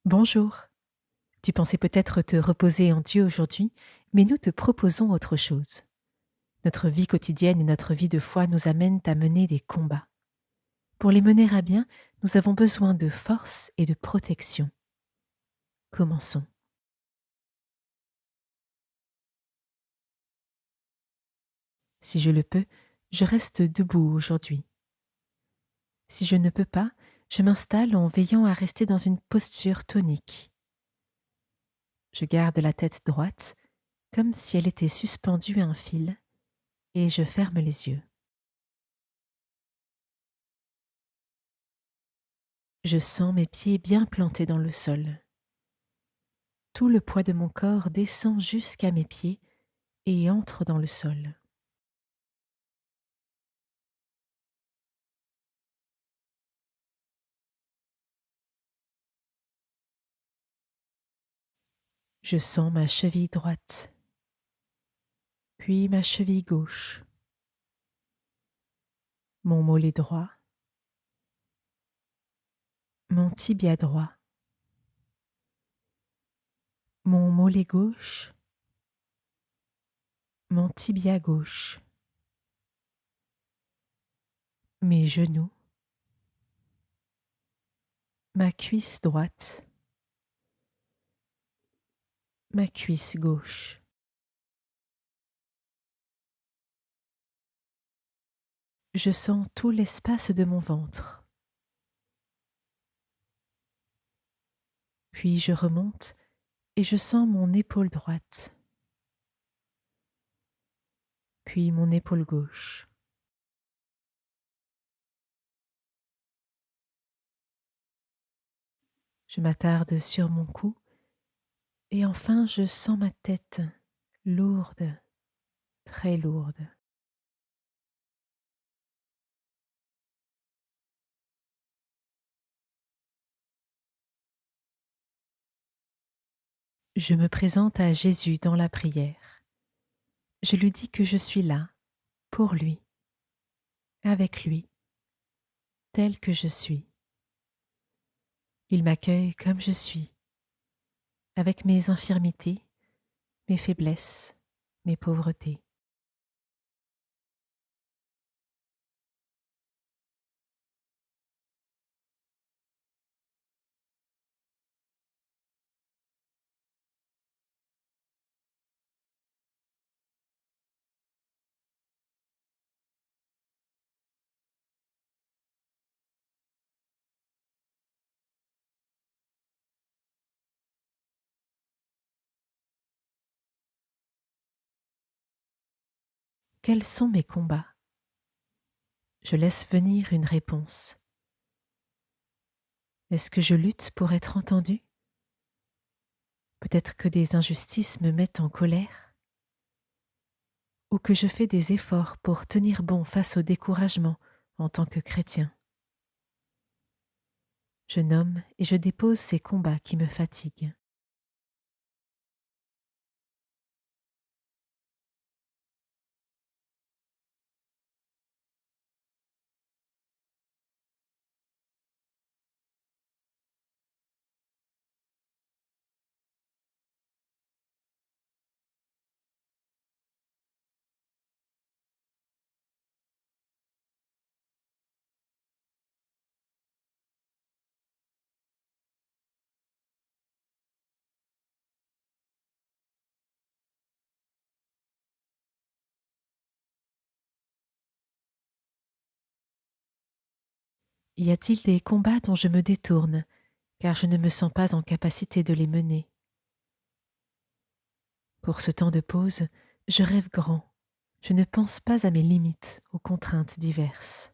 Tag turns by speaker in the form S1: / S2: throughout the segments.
S1: Bonjour. Tu pensais peut-être te reposer en Dieu aujourd'hui, mais nous te proposons autre chose. Notre vie quotidienne et notre vie de foi nous amènent à mener des combats. Pour les mener à bien, nous avons besoin de force et de protection. Commençons. Si je le peux, je reste debout aujourd'hui. Si je ne peux pas, je m'installe en veillant à rester dans une posture tonique. Je garde la tête droite, comme si elle était suspendue à un fil, et je ferme les yeux. Je sens mes pieds bien plantés dans le sol. Tout le poids de mon corps descend jusqu'à mes pieds et entre dans le sol. Je sens ma cheville droite, puis ma cheville gauche, mon mollet droit, mon tibia droit, mon mollet gauche, mon tibia gauche, mes genoux, ma cuisse droite, ma cuisse gauche. Je sens tout l'espace de mon ventre. Puis je remonte et je sens mon épaule droite, puis mon épaule gauche. Je m'attarde sur mon cou et enfin je sens ma tête lourde, très lourde. Je me présente à Jésus dans la prière. Je lui dis que je suis là, pour lui, avec lui, tel que je suis. Il m'accueille comme je suis, avec mes infirmités, mes faiblesses, mes pauvretés. Quels sont mes combats? Je laisse venir une réponse. Est-ce que je lutte pour être entendu? Peut-être que des injustices me mettent en colère? Ou que je fais des efforts pour tenir bon face au découragement en tant que chrétien? Je nomme et je dépose ces combats qui me fatiguent. Y a-t-il des combats dont je me détourne, car je ne me sens pas en capacité de les mener? Pour ce temps de pause, je rêve grand. Je ne pense pas à mes limites, aux contraintes diverses.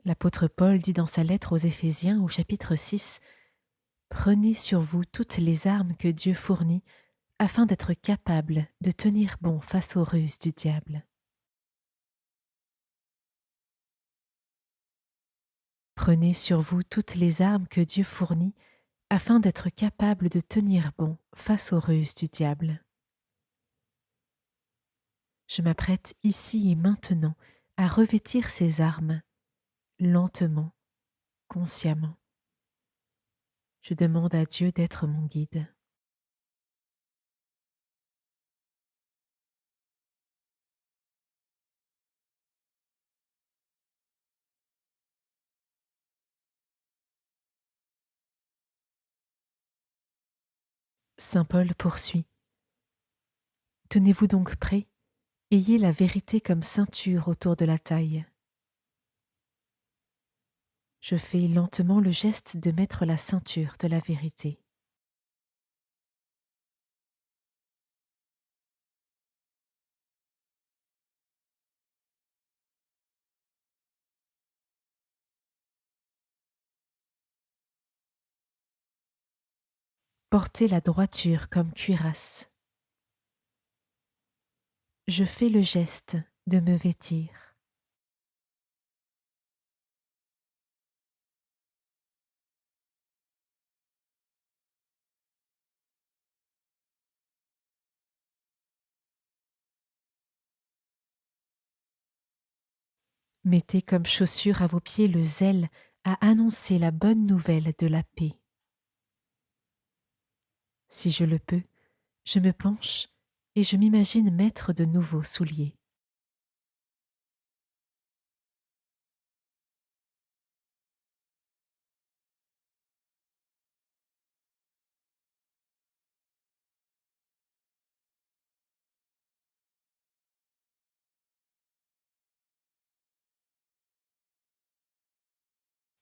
S1: L'apôtre Paul dit dans sa lettre aux Éphésiens au chapitre 6 « Prenez sur vous toutes les armes que Dieu fournit afin d'être capable de tenir bon face aux ruses du diable. » Prenez sur vous toutes les armes que Dieu fournit afin d'être capable de tenir bon face aux ruses du diable. Je m'apprête ici et maintenant à revêtir ces armes, lentement, consciemment. Je demande à Dieu d'être mon guide. Saint Paul poursuit. Tenez-vous donc prêts, ayez la vérité comme ceinture autour de la taille. Je fais lentement le geste de mettre la ceinture de la vérité. Portez la droiture comme cuirasse. Je fais le geste de me vêtir. Mettez comme chaussure à vos pieds le zèle à annoncer la bonne nouvelle de la paix. Si je le peux, je me penche et je m'imagine mettre de nouveaux souliers.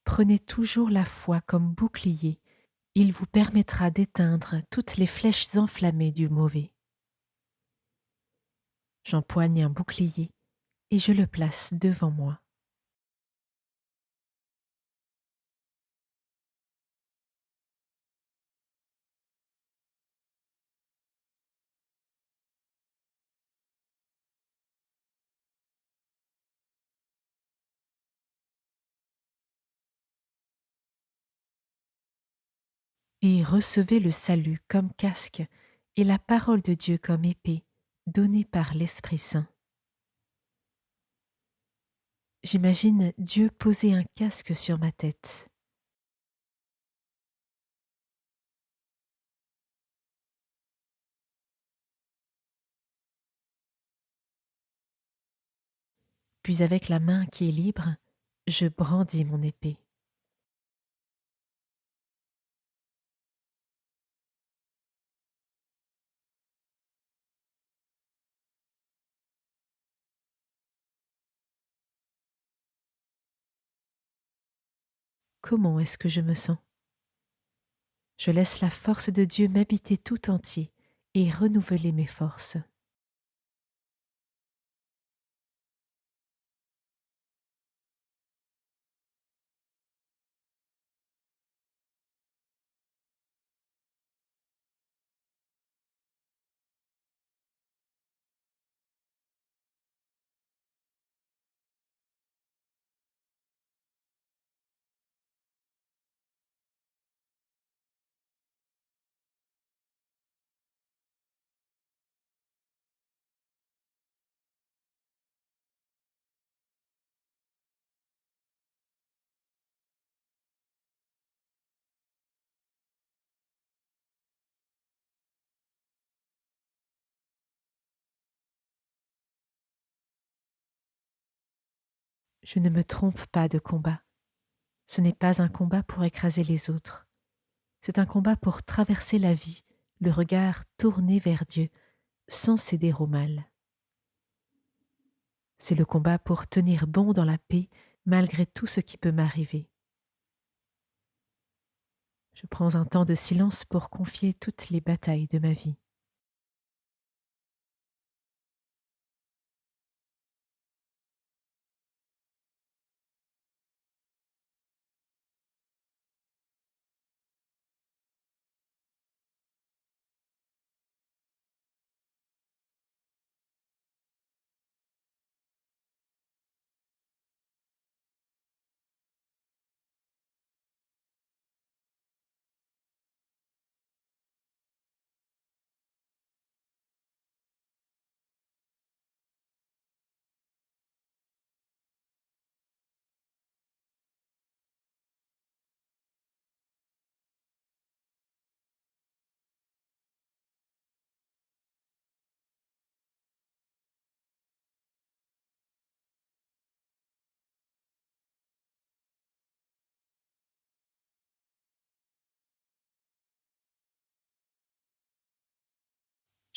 S1: Prenez toujours la foi comme bouclier, il vous permettra d'éteindre toutes les flèches enflammées du mauvais. J'empoigne un bouclier et je le place devant moi. Et recevez le salut comme casque et la parole de Dieu comme épée, donnée par l'Esprit Saint. J'imagine Dieu poser un casque sur ma tête. Puis avec la main qui est libre, je brandis mon épée. Comment est-ce que je me sens? Je laisse la force de Dieu m'habiter tout entier et renouveler mes forces. Je ne me trompe pas de combat. Ce n'est pas un combat pour écraser les autres. C'est un combat pour traverser la vie, le regard tourné vers Dieu, sans céder au mal. C'est le combat pour tenir bon dans la paix malgré tout ce qui peut m'arriver. Je prends un temps de silence pour confier toutes les batailles de ma vie.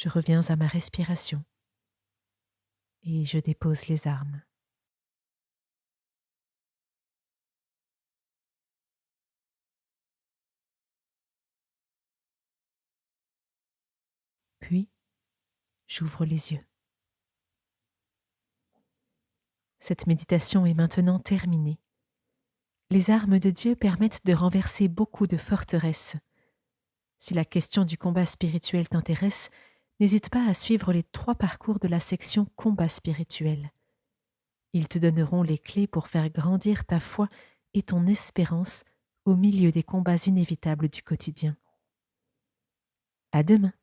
S1: Je reviens à ma respiration et je dépose les armes. Puis, j'ouvre les yeux. Cette méditation est maintenant terminée. Les armes de Dieu permettent de renverser beaucoup de forteresses. Si la question du combat spirituel t'intéresse, n'hésite pas à suivre les 3 parcours de la section combat spirituel. Ils te donneront les clés pour faire grandir ta foi et ton espérance au milieu des combats inévitables du quotidien. À demain!